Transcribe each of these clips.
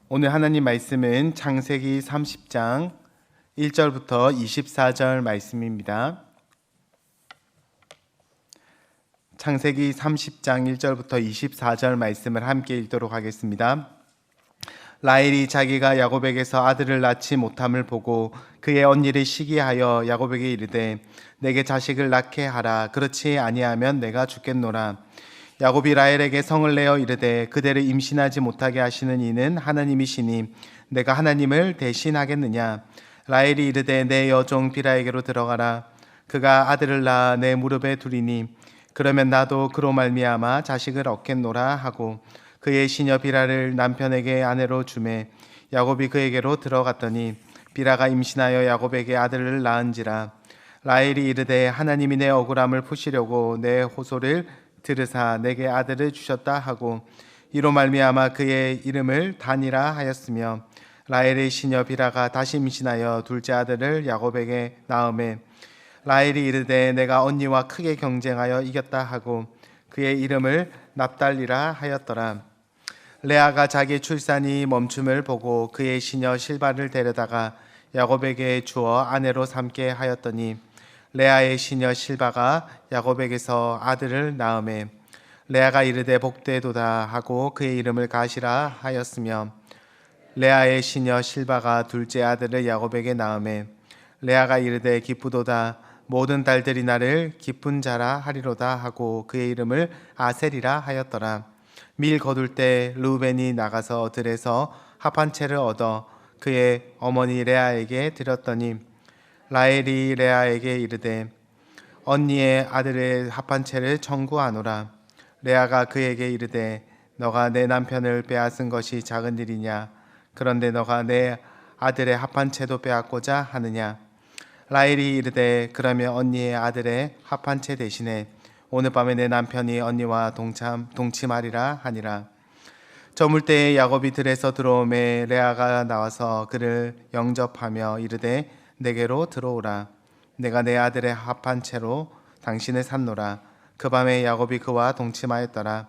오늘 하나님 말씀은 창세기 30장 1절부터 24절 말씀입니다. 창세기 30장 1절부터 24절 말씀을 함께 읽도록 하겠습니다. 라헬이 자기가 야곱에게서 아들을 낳지 못함을 보고 그의 언니를 시기하여 야곱에게 이르되 내게 자식을 낳게 하라. 그렇지 아니하면 내가 죽겠노라. 야곱이 라헬에게 성을 내어 이르되 그대를 임신하지 못하게 하시는 이는 하나님이시니 내가 하나님을 대신하겠느냐. 라헬이 이르되 내 여종 비라에게로 들어가라. 그가 아들을 낳아 내 무릎에 두리니 그러면 나도 그로 말미암아 자식을 얻겠노라 하고 그의 시녀 비라를 남편에게 아내로 주매 야곱이 그에게로 들어갔더니 비라가 임신하여 야곱에게 아들을 낳은지라. 라헬이 이르되 하나님이 내 억울함을 푸시려고 내 호소를 들으사 내게 아들을 주셨다 하고 이로 말미암아 그의 이름을 단이라 하였으며 라헬의 시녀 비라가 다시 임신하여 둘째 아들을 야곱에게 낳음에 라헬이 이르되 내가 언니와 크게 경쟁하여 이겼다 하고 그의 이름을 납달리라 하였더라. 레아가 자기 출산이 멈춤을 보고 그의 시녀 실바를 데려다가 야곱에게 주어 아내로 삼게 하였더니 레아의 시녀 실바가 야곱에게서 아들을 낳음에 레아가 이르되 복되도다 하고 그의 이름을 가시라 하였으며 레아의 시녀 실바가 둘째 아들을 야곱에게 낳음에 레아가 이르되 기쁘도다 모든 딸들이 나를 기쁜 자라 하리로다 하고 그의 이름을 아셀이라 하였더라. 밀 거둘 때 르우벤이 나가서 들에서 합한 채를 얻어 그의 어머니 레아에게 드렸더니 라헬이 레아에게 이르되 언니의 아들의 합한 채를 청구하노라. 레아가 그에게 이르되 너가 내 남편을 빼앗은 것이 작은 일이냐. 그런데 너가 내 아들의 합한 채도 빼앗고자 하느냐. 라헬이 이르되 그러면 언니의 아들의 합한 채 대신에 오늘 밤에 내 남편이 언니와 동침하리라 하니라. 저물 때에 야곱이 들에서 들어오매 레아가 나와서 그를 영접하며 이르되 내게로 들어오라. 내가 내 아들의 합한 채로 당신을 샀노라. 그 밤에 야곱이 그와 동침하였더라.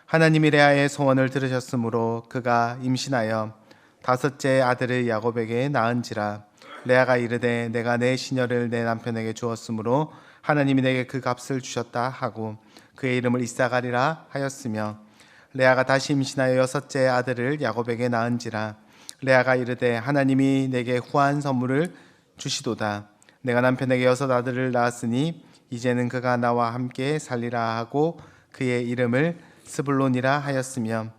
하나님이 레아의 소원을 들으셨으므로 그가 임신하여 다섯째 아들을 야곱에게 낳은지라. 레아가 이르되 내가 내 시녀를 내 남편에게 주었으므로 하나님이 내게 그 값을 주셨다 하고 그의 이름을 이사가리라 하였으며 레아가 다시 임신하여 여섯째 아들을 야곱에게 낳은지라. 레아가 이르되 하나님이 내게 후한 선물을 주시도다. 내가 남편에게 여섯 아들을 낳았으니 이제는 그가 나와 함께 살리라 하고 그의 이름을 스불론이라 하였으며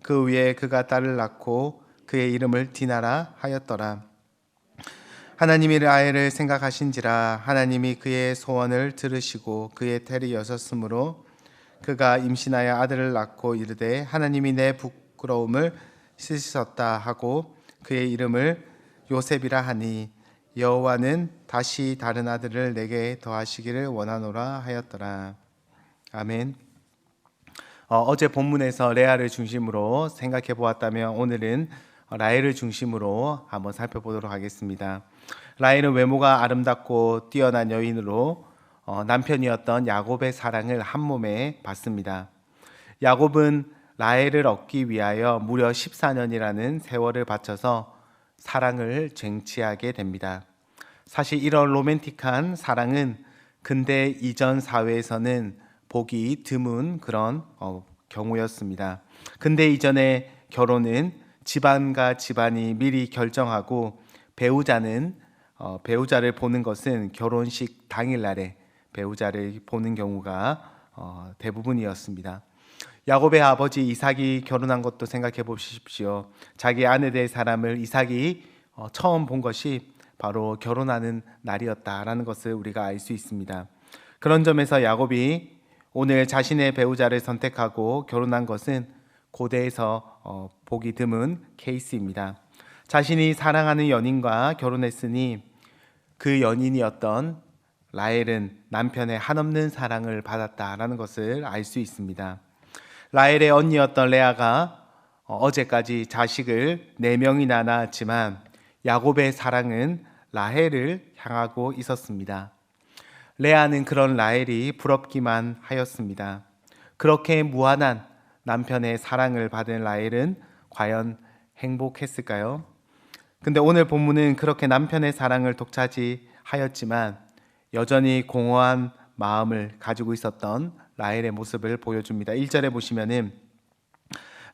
그 후에 그가 딸을 낳고 그의 이름을 디나라 하였더라. 하나님이 라헬을 생각하신지라. 하나님이 그의 소원을 들으시고 그의 태를 여셨으므로 그가 임신하여 아들을 낳고 이르되 하나님이 내 부끄러움을 씻으셨다 하고 그의 이름을 요셉이라 하니 여호와는 다시 다른 아들을 내게 더하시기를 원하노라 하였더라. 아멘. 어제 본문에서 레아를 중심으로 생각해 보았다면 오늘은 라헬을 중심으로 한번 살펴보도록 하겠습니다. 라헬은 외모가 아름답고 뛰어난 여인으로 남편이었던 야곱의 사랑을 한몸에 받습니다. 야곱은 라헬을 얻기 위하여 무려 14년이라는 세월을 바쳐서 사랑을 쟁취하게 됩니다. 사실 이런 로맨틱한 사랑은 근대 이전 사회에서는 보기 드문 그런 경우였습니다. 근대 이전의 결혼은 집안과 집안이 미리 결정하고 배우자를 보는 것은 결혼식 당일날에 배우자를 보는 경우가 대부분이었습니다. 야곱의 아버지 이삭이 결혼한 것도 생각해 보십시오. 자기 아내 될 사람을 이삭이 처음 본 것이 바로 결혼하는 날이었다라는 것을 우리가 알 수 있습니다. 그런 점에서 야곱이 오늘 자신의 배우자를 선택하고 결혼한 것은 고대에서 보기 드문 케이스입니다. 자신이 사랑하는 연인과 결혼했으니 그 연인이었던 라헬은 남편의 한없는 사랑을 받았다라는 것을 알 수 있습니다. 라헬의 언니였던 레아가 어제까지 자식을 4명이나 낳았지만 야곱의 사랑은 라헬을 향하고 있었습니다. 레아는 그런 라헬이 부럽기만 하였습니다. 그렇게 무한한 남편의 사랑을 받은 라헬은 과연 행복했을까요? 근데 오늘 본문은 그렇게 남편의 사랑을 독차지하였지만 여전히 공허한 마음을 가지고 있었던 라헬의 모습을 보여줍니다. 1절에 보시면은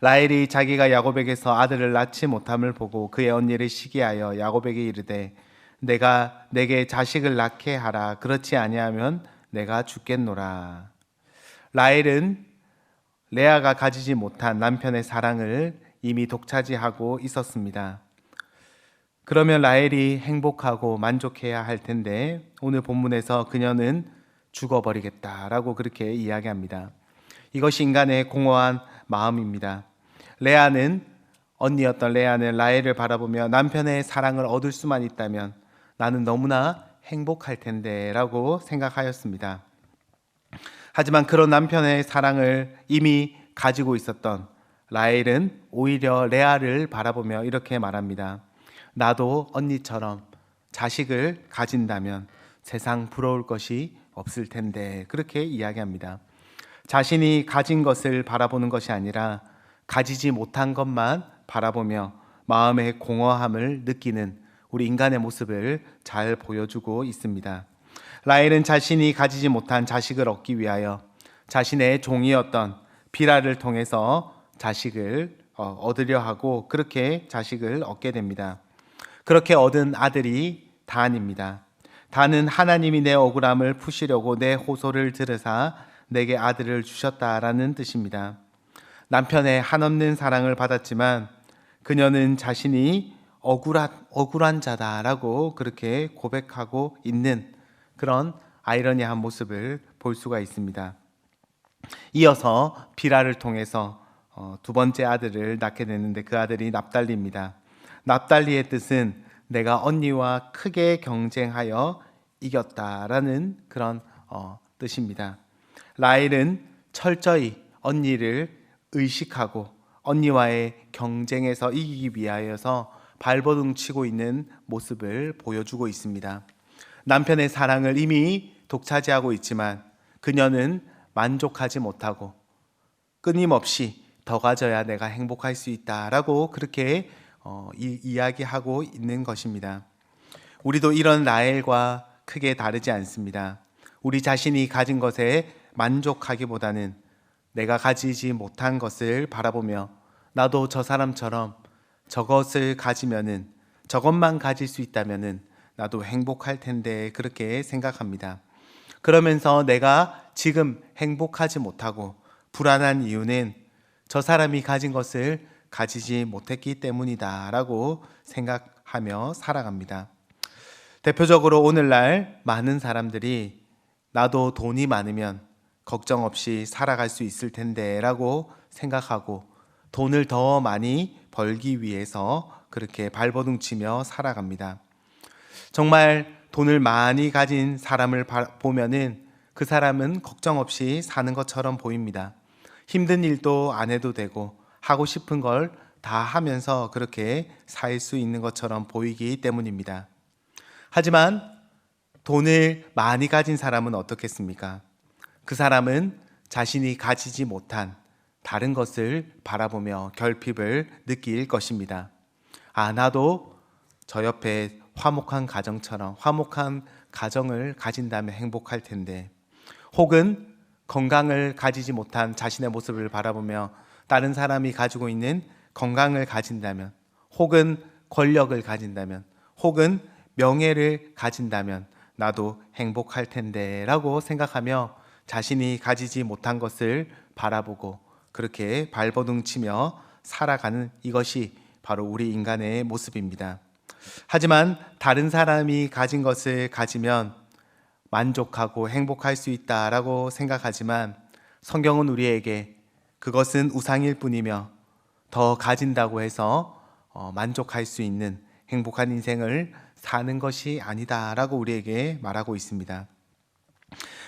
라헬이 자기가 야곱에게서 아들을 낳지 못함을 보고 그의 언니를 시기하여 야곱에게 이르되 내가 내게 자식을 낳게 하라. 그렇지 아니하면 내가 죽겠노라. 라헬은 레아가 가지지 못한 남편의 사랑을 이미 독차지하고 있었습니다. 그러면 라헬이 행복하고 만족해야 할 텐데 오늘 본문에서 그녀는 죽어버리겠다라고 그렇게 이야기합니다. 이것이 인간의 공허한 마음입니다. 언니였던 레아는 라헬을 바라보며 남편의 사랑을 얻을 수만 있다면 나는 너무나 행복할 텐데 라고 생각하였습니다. 하지만 그런 남편의 사랑을 이미 가지고 있었던 라헬은 오히려 레아를 바라보며 이렇게 말합니다. 나도 언니처럼 자식을 가진다면 세상 부러울 것이 없을 텐데 그렇게 이야기합니다. 자신이 가진 것을 바라보는 것이 아니라 가지지 못한 것만 바라보며 마음의 공허함을 느끼는 우리 인간의 모습을 잘 보여주고 있습니다. 라헬은 자신이 가지지 못한 자식을 얻기 위하여 자신의 종이었던 비라를 통해서 자식을 얻으려 하고 그렇게 자식을 얻게 됩니다. 그렇게 얻은 아들이 단입니다. 단은 하나님이 내 억울함을 푸시려고 내 호소를 들으사 내게 아들을 주셨다라는 뜻입니다. 남편의 한없는 사랑을 받았지만 그녀는 자신이 억울한 자다라고 그렇게 고백하고 있는 그런 아이러니한 모습을 볼 수가 있습니다. 이어서 비라를 통해서 두 번째 아들을 낳게 되는데 그 아들이 납달리입니다. 납달리의 뜻은 내가 언니와 크게 경쟁하여 이겼다라는 그런 뜻입니다. 라헬은 철저히 언니를 의식하고 언니와의 경쟁에서 이기기 위하여서 발버둥 치고 있는 모습을 보여주고 있습니다. 남편의 사랑을 이미 독차지하고 있지만 그녀는 만족하지 못하고 끊임없이 더 가져야 내가 행복할 수 있다라고 그렇게 이야기하고 있는 것입니다. 우리도 이런 라헬과 크게 다르지 않습니다. 우리 자신이 가진 것에 만족하기보다는 내가 가지지 못한 것을 바라보며 나도 저 사람처럼 저것을 가지면은 저것만 가질 수 있다면은 나도 행복할 텐데 그렇게 생각합니다. 그러면서 내가 지금 행복하지 못하고 불안한 이유는 저 사람이 가진 것을 가지지 못했기 때문이다라고 생각하며 살아갑니다. 대표적으로 오늘날 많은 사람들이 나도 돈이 많으면 걱정 없이 살아갈 수 있을 텐데 라고 생각하고 돈을 더 많이 벌기 위해서 그렇게 발버둥 치며 살아갑니다. 정말 돈을 많이 가진 사람을 보면은 그 사람은 걱정 없이 사는 것처럼 보입니다. 힘든 일도 안 해도 되고 하고 싶은 걸 다 하면서 그렇게 살 수 있는 것처럼 보이기 때문입니다. 하지만 돈을 많이 가진 사람은 어떻겠습니까? 그 사람은 자신이 가지지 못한 다른 것을 바라보며 결핍을 느낄 것입니다. 나도 저 옆에 화목한 가정처럼 화목한 가정을 가진다면 행복할 텐데, 혹은 건강을 가지지 못한 자신의 모습을 바라보며 다른 사람이 가지고 있는 건강을 가진다면, 혹은 권력을 가진다면, 혹은 명예를 가진다면 나도 행복할 텐데 라고 생각하며 자신이 가지지 못한 것을 바라보고 그렇게 발버둥 치며 살아가는 이것이 바로 우리 인간의 모습입니다. 하지만 다른 사람이 가진 것을 가지면 만족하고 행복할 수 있다라고 생각하지만 성경은 우리에게 그것은 우상일 뿐이며 더 가진다고 해서 만족할 수 있는 행복한 인생을 사는 것이 아니다라고 우리에게 말하고 있습니다.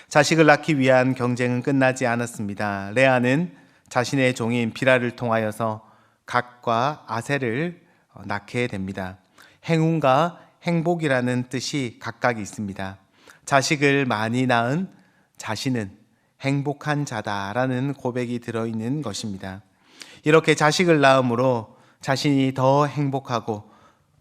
자식을 낳기 위한 경쟁은 끝나지 않았습니다. 레아는 자신의 종인 비라를 통하여서 갓과 아셀을 낳게 됩니다. 행운과 행복이라는 뜻이 각각 있습니다. 자식을 많이 낳은 자신은 행복한 자다라는 고백이 들어있는 것입니다. 이렇게 자식을 낳음으로 자신이 더 행복하고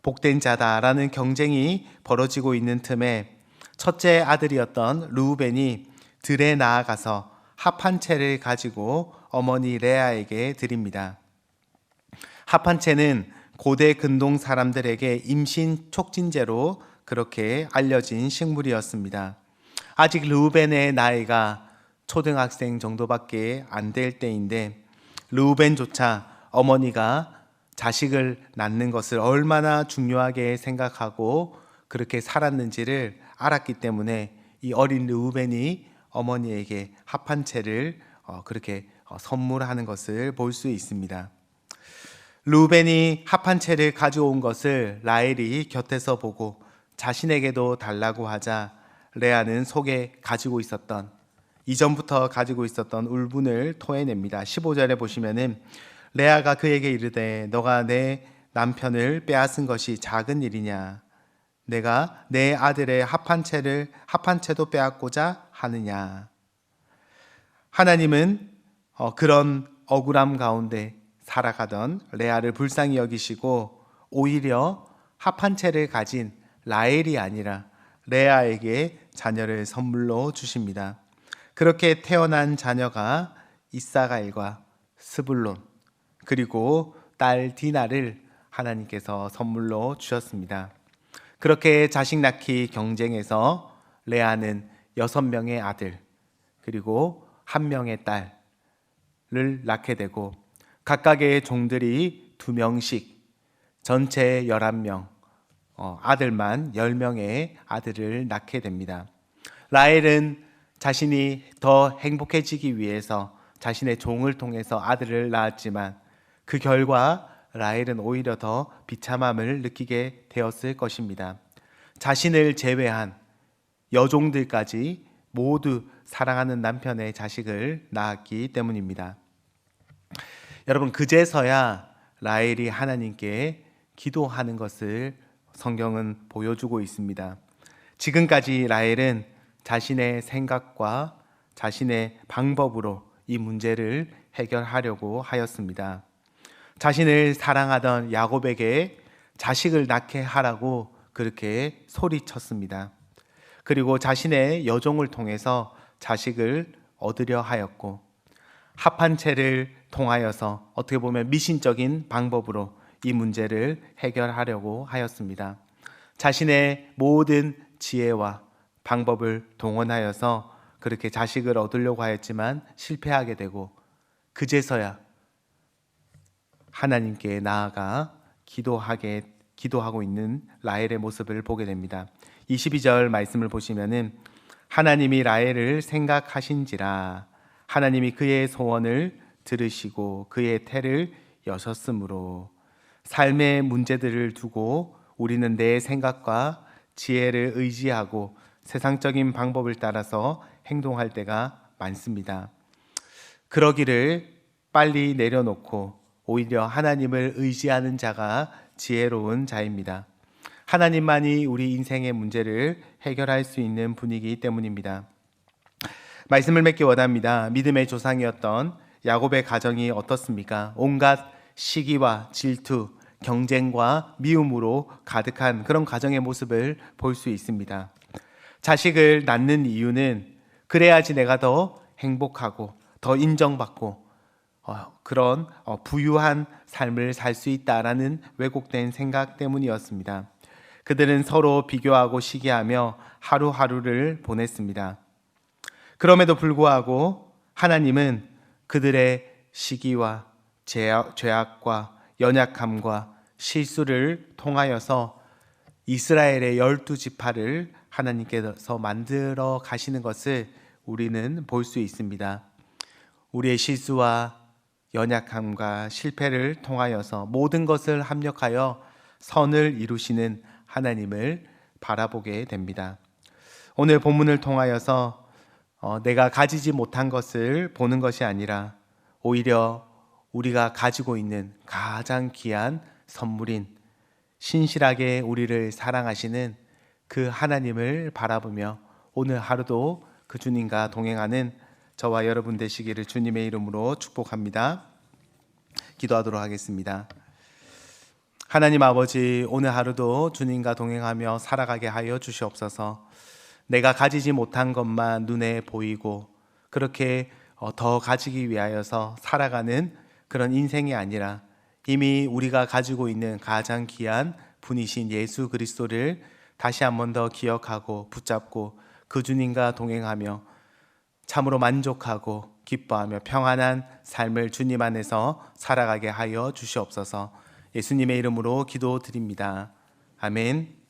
복된 자다라는 경쟁이 벌어지고 있는 틈에 첫째 아들이었던 르우벤이 들에 나아가서 합 한 채를 가지고 어머니 레아에게 드립니다. 합 한 채는 고대 근동 사람들에게 임신 촉진제로 그렇게 알려진 식물이었습니다. 아직 르우벤의 나이가 초등학생 정도밖에 안 될 때인데 르우벤조차 어머니가 자식을 낳는 것을 얼마나 중요하게 생각하고 그렇게 살았는지를 알았기 때문에 이 어린 르우벤이 어머니에게 합 한 채를 그렇게 선물하는 것을 볼 수 있습니다. 르우벤이 합 한 채를 가져온 것을 라헬이 곁에서 보고 자신에게도 달라고 하자 레아는 속에 이전부터 가지고 있었던 울분을 토해냅니다. 15절에 보시면은 레아가 그에게 이르되 너가 내 남편을 빼앗은 것이 작은 일이냐? 내가 내 아들의 합 한 채도 빼앗고자 하느냐? 하나님은 그런 억울함 가운데 살아가던 레아를 불쌍히 여기시고 오히려 합 한 채를 가진 라헬이 아니라 레아에게 자녀를 선물로 주십니다. 그렇게 태어난 자녀가 이사가엘과 스불론 그리고 딸 디나를 하나님께서 선물로 주셨습니다. 그렇게 자식 낳기 경쟁에서 레아는 6명의 아들 그리고 1명의 딸을 낳게 되고 각각의 종들이 2명씩 전체 11명 아들만 10명의 아들을 낳게 됩니다. 라헬은 자신이 더 행복해지기 위해서 자신의 종을 통해서 아들을 낳았지만 그 결과 라헬은 오히려 더 비참함을 느끼게 되었을 것입니다. 자신을 제외한 여종들까지 모두 사랑하는 남편의 자식을 낳았기 때문입니다. 여러분, 그제서야 라헬이 하나님께 기도하는 것을 성경은 보여주고 있습니다. 지금까지 라헬은 자신의 생각과 자신의 방법으로 이 문제를 해결하려고 하였습니다. 자신을 사랑하던 야곱에게 자식을 낳게 하라고 그렇게 소리쳤습니다. 그리고 자신의 여종을 통해서 자식을 얻으려 하였고 합 한 채를 통하여서 어떻게 보면 미신적인 방법으로 이 문제를 해결하려고 하였습니다. 자신의 모든 지혜와 방법을 동원하여서 그렇게 자식을 얻으려고 하였지만 실패하게 되고 그제서야 하나님께 나아가 기도하고 있는 라헬의 모습을 보게 됩니다. 22절 말씀을 보시면은 하나님이 라헬을 생각하신지라 하나님이 그의 소원을 들으시고 그의 태를 여셨으므로 삶의 문제들을 두고 우리는 내 생각과 지혜를 의지하고 세상적인 방법을 따라서 행동할 때가 많습니다. 그러기를 빨리 내려놓고 오히려 하나님을 의지하는 자가 지혜로운 자입니다. 하나님만이 우리 인생의 문제를 해결할 수 있는 분이기 때문입니다. 말씀을 맺기 원합니다. 믿음의 조상이었던 야곱의 가정이 어떻습니까? 온갖 시기와 질투, 경쟁과 미움으로 가득한 그런 가정의 모습을 볼 수 있습니다. 자식을 낳는 이유는 그래야지 내가 더 행복하고 더 인정받고 그런 부유한 삶을 살 수 있다라는 왜곡된 생각 때문이었습니다. 그들은 서로 비교하고 시기하며 하루하루를 보냈습니다. 그럼에도 불구하고 하나님은 그들의 시기와 죄악과 연약함과 실수를 통하여서 이스라엘의 12지파를 하나님께서 만들어 가시는 것을 우리는 볼 수 있습니다. 우리의 실수와 연약함과 실패를 통하여서 모든 것을 합력하여 선을 이루시는 하나님을 바라보게 됩니다. 오늘 본문을 통하여서 내가 가지지 못한 것을 보는 것이 아니라 오히려 우리가 가지고 있는 가장 귀한 선물인 신실하게 우리를 사랑하시는 그 하나님을 바라보며 오늘 하루도 그 주님과 동행하는 저와 여러분 되시기를 주님의 이름으로 축복합니다. 기도하도록 하겠습니다. 하나님 아버지, 오늘 하루도 주님과 동행하며 살아가게 하여 주시옵소서. 내가 가지지 못한 것만 눈에 보이고 그렇게 더 가지기 위하여서 살아가는 그런 인생이 아니라 이미 우리가 가지고 있는 가장 귀한 분이신 예수 그리스도를 다시 한 번 더 기억하고 붙잡고 그 주님과 동행하며 참으로 만족하고 기뻐하며 평안한 삶을 주님 안에서 살아가게 하여 주시옵소서. 예수님의 이름으로 기도드립니다. 아멘.